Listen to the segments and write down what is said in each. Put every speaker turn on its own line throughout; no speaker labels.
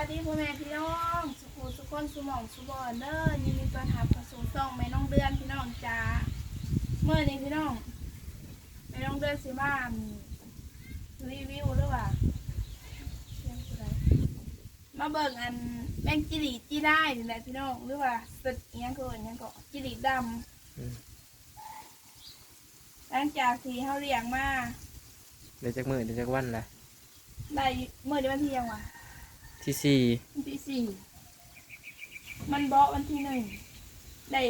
ายดีพ่อแม่พี่น้องสุขุสุขคนสุหมองสุบอนเด้อยินดีต้อนรับเข้าสู่ช่องแม่น้องเดือนพี่น้องจ้าเมื่อนี้พี่น้องแม่น้องเดือนสิบ้านรีวิวหรือว่ามาเบิ่งอันแมงจิริจีได้นี่แหละพี่น้องหรือว่าสดเงี้ยคืออันนี้ก็จิริดำหลังจากที่เขาเลี้ยงมา
เดี๋ยวจากมือเดี๋ยวจากวันละ
ได้เมื่อเดือนที่ยังวะ
ที่สี่
วันที่สี่มันเบาะวันที่หนึ่งได้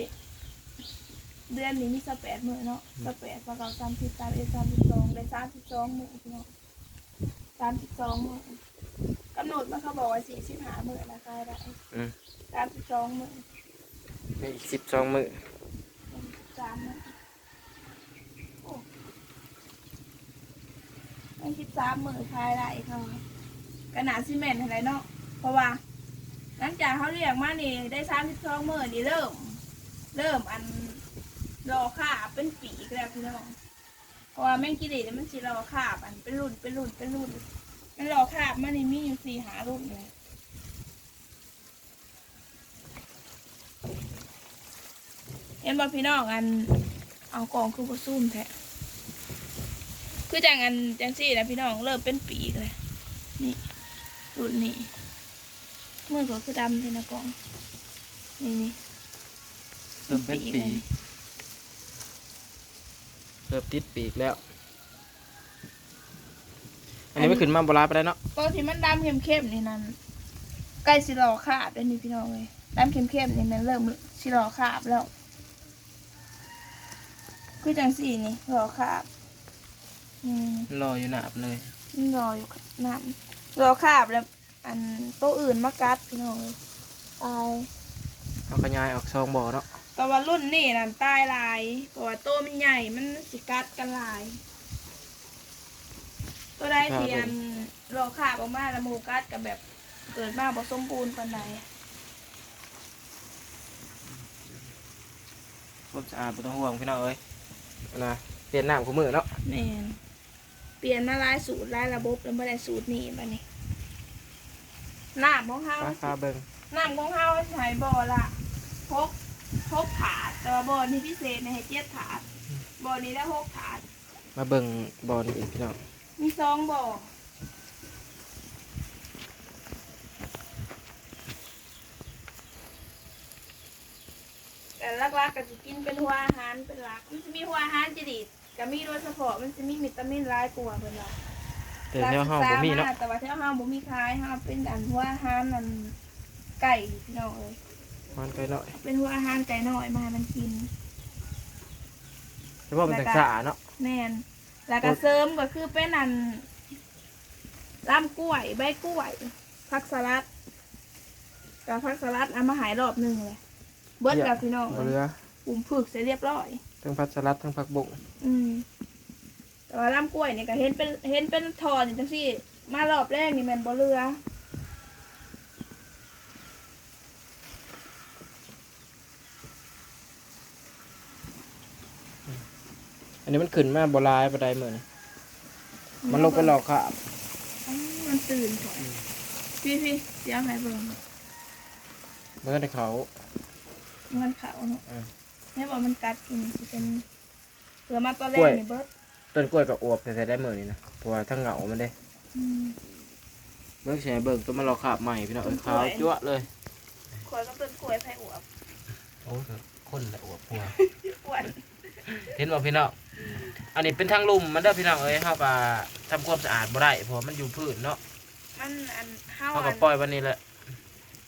เดือนนี้มี18 มื้อเนาะ18ประกอบ30 31 32ได้32 มื้อพี่น้อง32 มื้อกำหนดมาเขาบอกว่า45 มื้อราคาได้32 มื้อ
มีอีก12 มื้อ
3 มื้อโอ้ไม่13 มื้อขายได้เขากระหนาซีเมนต์อะไรเนาะเพราะว่าหลังจากเขาเรียกมานี่ได้32 มื้อนี่เริ่มอันรอค่าเป็นปีกแล้วพี่น้องเพราะว่าแมงกิเลสมันสิรอค่าอันเป็นรุ่นมันรอค่ามันนี่มีอยู่4-5 รุ่นเลยเห็นบ่พี่น้องอันเอากล่องคือบ่ซุ่มแท้คือจังซี่นะพี่น้องเริ่มเป็นปีกเลยนี่รุ่นนี้มือก็คือดำเลยนะกล่องนี่
เริ่มเป็นปีกเริ่มติดปีกแล้วอันนี้ไม่ขึ้นมาโบราณไปแล้วเนาะ
ก็ที่มันดำเข้มๆนี่นั่นใกล้สิรอขาบแล้วนี่พี่น้องเลยดำเข้มๆนี่มันเริ่มสิรอขาบแล้วคือจังสี่นี่รอขาบ
รออยู่หนาบเลย
รออยู่น้ำรอขาบแล้วอันโต๊ะอื่นมากัดพี่น้องเลยตาย
เอากระยายออกซองบ่อเนาะ
แต่ว่ารุ่นนี่นั่นตายลายเพราะว่าโตมันใหญ่มันสิกัดกันลายตัวได้เทียนรอขาบออกมาแล้วหมูกัดกับแบบเกิดมาผสมบูรณ์ปานใด
ความสะอาดไม่ต้องห่วงพี่น้องเอ้ยนะเปลี่ยนน้ำของมือเนาะ
แม่นเปลี่ยนมาหลายสูตรหลายระบบแล้วไม่ได้สูตรนี้บัดนี้น้ำของเขา
เบิ่ง
น้ำของเขาใช้บ่อละพกถาดแต่ว่าบ่อนี้พิเศษในให้7 ถาดบ่อนี้ได้6 ถาด
มาเบิ่งบ่อนี่อีกพี่น้อง
มี2 บ่อแต่ลักๆก็จะกินเป็นหัวอาหารเป็นหลักมันจะมีหัวอาหารจะดีก็มีโดยเฉพาะมันจะมีวิตามินหลายกว่าเพิ่นว่า
แต่แถวห้องบ่มีเนาะ
แต่ว่าแถวห้องบ่มีขายห้องเป็นอันหัวอาหารนั่นไก่พี่น้องเอ้ย
มันไก่น้อย
เป็นหัวอาหารไก่น้อยมาให้มันกิน
แต่ว่ามันแต่สะอาดเนาะ
แม่นแล้วก็เสริมก็คือเป็นอันลำกล้วยใบกล้วยผักสลัดกับผักสลัดเอามาหายรอบนึงเลยเบิดกับพี่น้อง
เรือ
ปุ่มผึกเสร็จเรียบร้อย
ทั้งผักสลัดทั้งผักบุ้ง
แต่ว่าลำกล้วยเนี่ยก็เห็นเป็นทอนี่จังซี่มารอบแรกนี่แม่นบ่เรือ
อันนี้มันขึ้นมาโบราณประเดี๋ยวมือนี่มันลงไปหลอกขาบ
มันตื่นก่อนพี่เดี๋ยวให้เบิ่ง
มันก็ได้เขา
เนาะแม่บอกมันกัดกินสิเป็นเผื่อมาตอนแรกนี่เบิด
ต้นกล้วยกับอวบแต่ได้มือนี่นะเพราะว่าทั้งเหงามันได้เบิ่งแฉเบิ่งตัวมันหลอกขาบใหม่พี่น้องขาวจั๊วเลย
ขวดก็ต้นกล้วยไผ่อวบ
โอ้คนละอวบพัว
อ้วน
เห็นบ่พี่น้องอันนี้เป็นทางลุ่มมันเด้อพี่น้องเอ้ยเฮาก็ทำความสะอาดบ่ได้เพราะมันอยู่พื้นเนาะ
มันอันเฮา
ก็ปล่อยวันนี้แหละ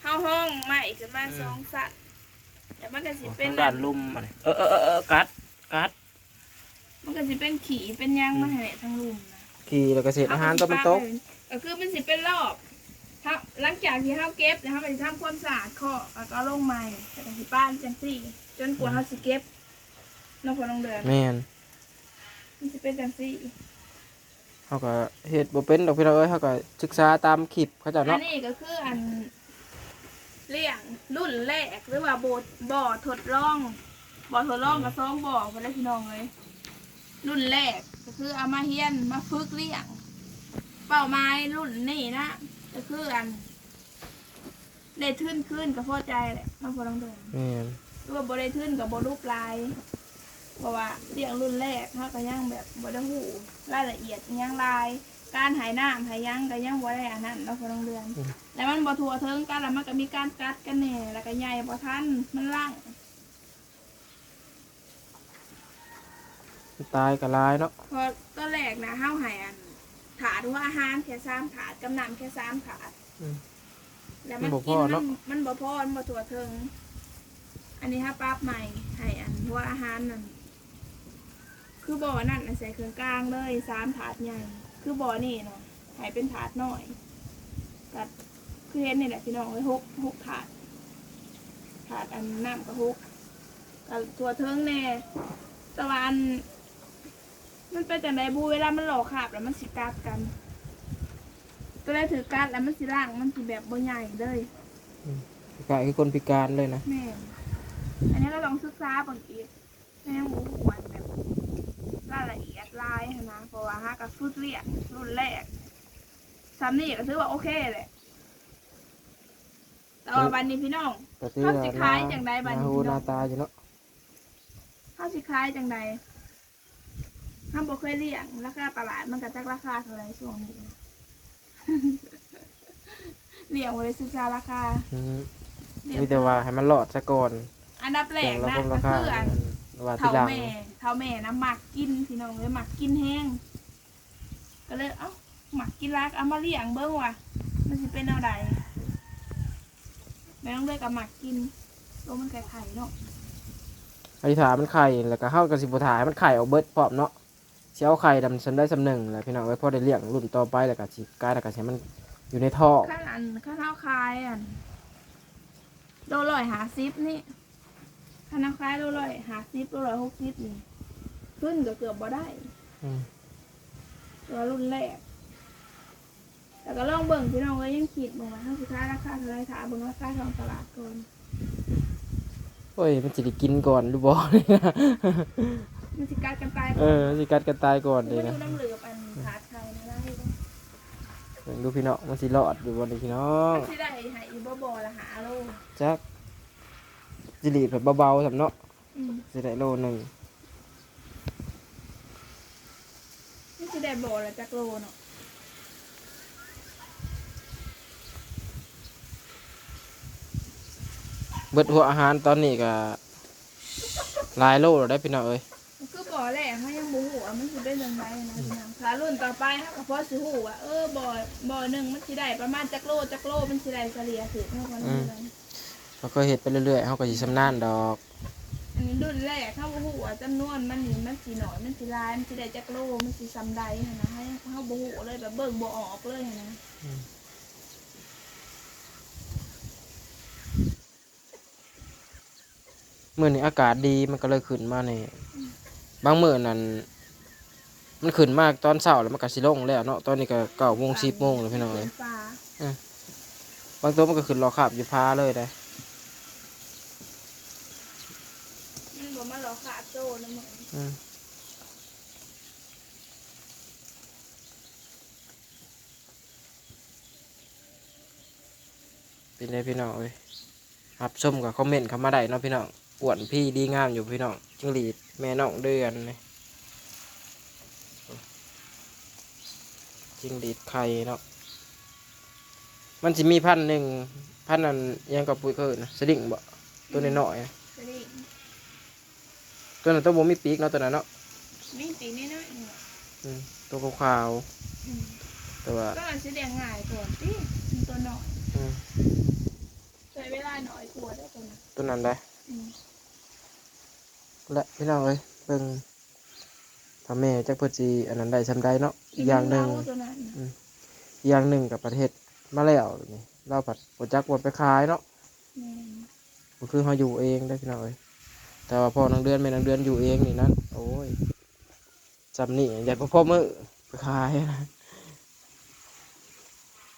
เฮาห้องใหม่ขึ้นมา2 สัตว์แต่มันก็สิเป็น
ด้านลุ่มอันนี้กัด
มันก็สิเป็นขี่เป็นยางมาให้ทางลุ่มนะ
ขี่แล้วก็เศษอาหารตัวมันตก
ก็คือมันสิเป็นรอบหลังจากที่เฮาเก็บแล้วเฮาก็สิทำความสะอาดข้อแล้วก็ลงใหม่แต่ก็สิป้านจังซี่จนกว่าเฮาสิเก็บน้องพอน้องเดือน
แม่น
มันสิเป็นจังซี่
เฮาก็เฮ็ดบ่เป็นดอกพี่น้องเอ้ยเฮาก็ศึกษาตามคลิปเขาเจ้าเนาะ
อันนี้ก็คืออันเลี้ยงรุ่นแรกหรือว่าบ่อทดลองกับ2 บ่อพุ่นแหละพี่น้องเอ้ยรุ่นแรกก็คือเอามาเฮียนมาฝึกเลี้ยงเป้าหมายรุ่นนี้นะก็คืออัน ได้ทื่นขึ้นก็พอใจแหละน้องพอต้องเดิน
แม่น
หรือว่าบ่ได้ทื่นกับบ่รูปลายเพราะว่าเลี้ยงรุ่นแรกเขาก็ยังแบบบ่ได้หูรายละเอียดอิหยังลาย การหายน้ำหายยังก็ยังบ่ได้อันนั้นน้องพอต้องเดินแล้วมันบ่ทั่วถึงกันแล้วมันก็มีการกัดกันแหน่แล้วก็ใหญ่บ่ทันมันล่าง
ตายก็หลายเนาะ
พอตอนแรกนะเฮาให้อันถาดว่าอาหารแค่3ถาดกำน้ำแค่3ถาด
อืม
แล้วมันกินมันบ่พอมันบ่ทั่วถึงอันนี้ถ้าปรับใหม่ให้อันว่าอาหารนั่นคือบ่อนั่นน่ะใส่เครื่องกลางเลย3ถาดใหญ่คือบ่อนี่เนาะให้เป็นถาดน้อยก็คือเห็นนี่แหละพี่น้องไว้6ถาดถาดอันน้ำก็6ก็ทั่วถึงแน่ตะวันมันเป็นจังไดบูเวลามันหลอกขาบแล้วมันสิกัดกันก็เลยถือกัดแล้วมันสิล่างมันสิแบบบ่ใหญ่เลย
กายคือคนพิการเลยนะ
แม่นอันนี้เราลองศึกษาบางอีกแม่งรู้ควรแบบรายละเอียดลายหั้นนะเพราะว่าฮะกับฟุตเรียนรุ่นแรกซ้ำนี่ก็ถือว่าโอเคแหละแต่ว่าวันนี้พี่น้อง
แต่ที่
เขาสิคล้ายจังใดบัดนี้
หู
พี่
ห
น้
น้า
อง
ตาอยู่เนาะ
เขาสิคล้ายจังใดถ้าบ่เคยเลี้ยงราคาตลาดมันก็จักราคาเท่าไหร่ช่วงนี้ เลี้ยงบ่ได้ศึกษาราคา
อืม
เลี้ยง
มีแต่ว่าให้มันหลอดซะก่อน
อันดับแร
แต่
ก
ละ
นะ
คง
ก็
ราคา
คืออัน
ว่าที่
เท่า
หลัง
แม่นะหมักกินพี่น้องเลยหมักกินแห้งก็เลยเอ้าหมักกินรักเอามาเลี้ยงเบิ้งว่ะมันสิเป็นเอาใดแม่ต้องเลือกกับหมักกินตัวมันไข่เนาะ
อธิษฐานมันไข่แล้วก็เฮากับสิบ่ถ่ายมันไข่ออกเบิดพร้อมเนาะสิเอาไข่ดำสำได้สำหนึ่งแหละพี่น้องไว้พอได้เลี้ยงรุ่นต่อไปแล้วก็สิกลายแล้วก็สิให้มันอยู่ในท่อ
ข้าวเท้าคายอันโล150นี่ข้าวเท้าคายโล150โล160นี่ขึ้นก็เกือบบ่ได้
อืม
ตัวรุ่นแรกแต่ก็ลองเบิ่งพี่น้องก็ยังคิดบ่ว่าถ้าสุดท้ายราคาเท่าไรถามเบิ่งราคาทองตลาดก่อน
โอ้ยมันสิได้กินก่อนหรือบ่
มันสิกัดกันตาย
เออสิกัดกันตายก่อน
มั
เลย
นอ
นะ
ยู่น้ำเหลือบอันขาดไทยนะได้บ่
เบิ่งดูพี่น้องมันสิรอดอยู่บ่นี่พี่น้อง
สิได้ให้อีบ่ละหาโล
จักสิรีดแบบเบาๆสำเนาะ
อืม
สิได้โลหนึง
นี่สิได้บ่ละจักโลเนาะ
เบิดหัวอาหารตอนนี้ก็หลายโลแล้วได้พี่น้องเอ้ย
มันคือบ่แหละเฮายังบ่ฮู้ว่ามันสิเป็นจังไดนะพี่น้องถ้ารุ่นต่อไปเฮาก็พอสิฮู้ว่าบ่หนึงมันสิได้ประมาณจักโลมันสิได้เฉลี่ยสิเฮาก็รู้เลย
เราก็เฮ็ดไปเรื่อยๆเฮาก็สิชำนาญดอก
อันนี้รุ่นแรกเฮาบ่ฮู้ว่าจำนวนมันนี่มันสิน้อยมันสิหลายมันสิได้จักโลมันสิซำใดหันนะเฮาบ่ฮู้เลยแบบเบิ่งบ่ออกเลยหันนะ
มื้อนี้อากาศดีมันก็เลยขึ้นมานี่บางมื้อนั้นมันขึ้นมากตอนเช้าแล้วมันก็สิลงแล้วเนาะตอนนี้ก็9 โมง 10 โมงแล้วพี่น้องเอ้ย
ฟ้า
บางตัวมันก็ขึ้นรอขับอยู่พาเลยได้
มันบ่มาหลอกขาดโซ่นะมึง
อืมเป็นไงพี่น้องเอ้ยรับชมกับคอมเมนต์เข้ามาได้เนาะพี่น้องอวดพี่ดีงามอยู่พี่น้องจิ้งหรีดแม่น้องเดือนนี่จิ้งหรีดไข่เนาะมันจะมีพันธุ์หนึ่งพันธุ์นั้นยังกับปุ๋ยเขาเอิ้นนะสดิ่งบ่ตัวน้อยๆนะ
จะได้
ตัวนั้นตัวบ่มีปีกเนาะตัวนั้นเนาะ
มีสีนิดหน่อยเอง
อืมตัวขาวๆแต่ว่า
ก็มันสิเลี้ยงง่ายก่อนติมันตัวน้อย
อืม
ใช้เวลาน้อยกว่าได้ตัวนั้น
ตัวนั้นได้
อืม
และพี่น้องเอ้ยเบิ่งพ่อแม่จักเพิ่นสิอันนั้นได้ซำใดเนาะอีกอย่างหนึ่ง
ตัวนั้น
อีกอย่างหนึ่งกับประเทศมาแล้วนี่เราผัดโปรจักบดไปขายเนาะ
แม่น
ก็คือเขาอยู่เองได้พี่น้องเอ้ยแต่ว่าพ่อนางเดือนแม่นางเดือนอยู่เองนี่นั่นโอ้ยจำนี่ใหญ่พ่อมือไปขายนะ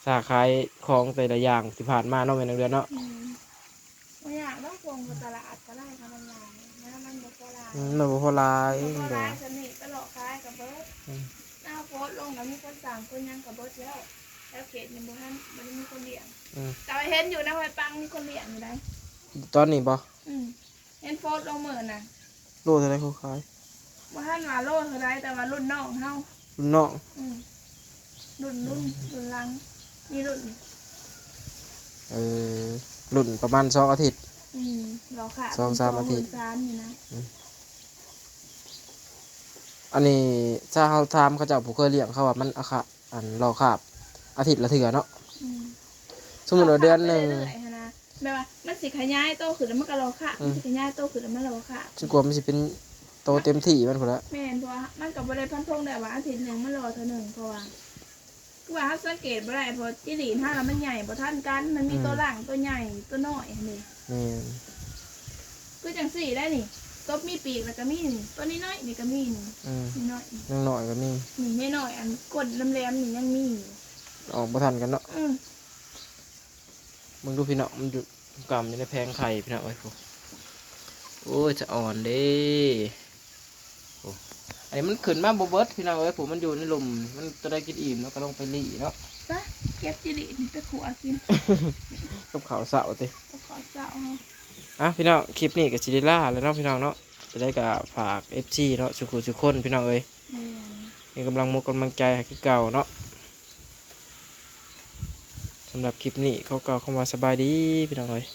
สาขายของแต่ละอย่างที่ผ่านมาเนาะแม่นางเดือนเนาะ
บ่อยากต้องพวงกับตลาดก็ได้ค่ะมันหลายนะมันบ่พอหลาย
มันบ่พอหลาย
บ่พอห
เด้
ลา
อย
สนิทตลอดคายกับเบิดหน้าโพสต์ลงแล้วมีคนสั่งคนยังกับเบิดแล้ว แล้วเขตในบ้านมันมีคนเลี้ยง
อืม
แต่ว่าเห็นอยู่นะไว้ปังมีคนเลี้ยงอยู่ได้
ตอนนี้บ่
เห็นโฟดลงมือน่ะ
โลเท่าไรเขาขาย
ว่าท่านว่าโลเท่าไรแต่ว่ารุ่นน้องเฮา
รุ่นน้อง
อืมรุ่นหลังนี่รุ่น
รุ่นประมาณ2 อาทิตย์
รอค่ะ
2-3 อาทิตย์
3นี่นะ
อันนี้ถ้าเขาทำเขาเจ้าผู้เคยเลี้ยงเขาว่ามันอันรอคาบอาทิตย์ละเถื่อเนาะ
อืม
สมมติว่าเดือนหนึ่ง
เรื่อยๆนะแบบว่ามันสิขยายโตขึ้นแล้วมันก็รอค่ะมันสิขยายโตขึ้นแล้วมันรอค่ะ
ฉันกลัวมันจะเป็นโตเต็มที่มันพอละ
แม่นเพราะว่ามันกับบริพันธงได้ว่าอาทิตย์หนึ่งมันรอเท่าหนึ่งเพราะว่าคือว่าเขาสังเกตบ่ได้เพราะจิหลีนถ้าเรามันใหญ่บ่ทันกันมันมีตัวหลังตัวใหญ่ตัวน้อยอันนี่
นี่
คือจังสี่ได้นี่ตัวมีปีกแล้วก็มีนี่ตัวนี้น้อยนี่ก็มีนี่ นี่น้อย
นั่งหน่อยก็นี่
นี่น้อยอันกดแหลมๆนี่ยังมีอยู่
ออกมาทันกันเนาะ
อืม
มึงดูพี่เนาะมันอยู่กำอยู่ในแพงไข่พี่เนาะไอ้พวกโอ้ยจะอ่อนเด้โอ้อันนี้มันขึ้นมาโบเบิร์ตพี่เนาะไอ้ผมมันอยู่ในหลุมมันจะได้กินอิ่มแล้วก็ลงไปรีเนาะ
ไปเก็บจิหลีนี่ไปขัวกิน
กับข้าวเสาติ
ก็ขอเจ้าเอา
อ่ะพี่น้องคลิปนี้กับซิลิล่าแล้วเนาะพี่น้องเนาะจะได้กับฝาก FC เนาะสุขุคนพี่น้องเอ้ย
แม่น
มีกำลังมุกกำลังใจให้คือเก่าเนาะสำหรับคลิปนี้เขาก็เข้ามาสบายดีพี่น้องเอ้ย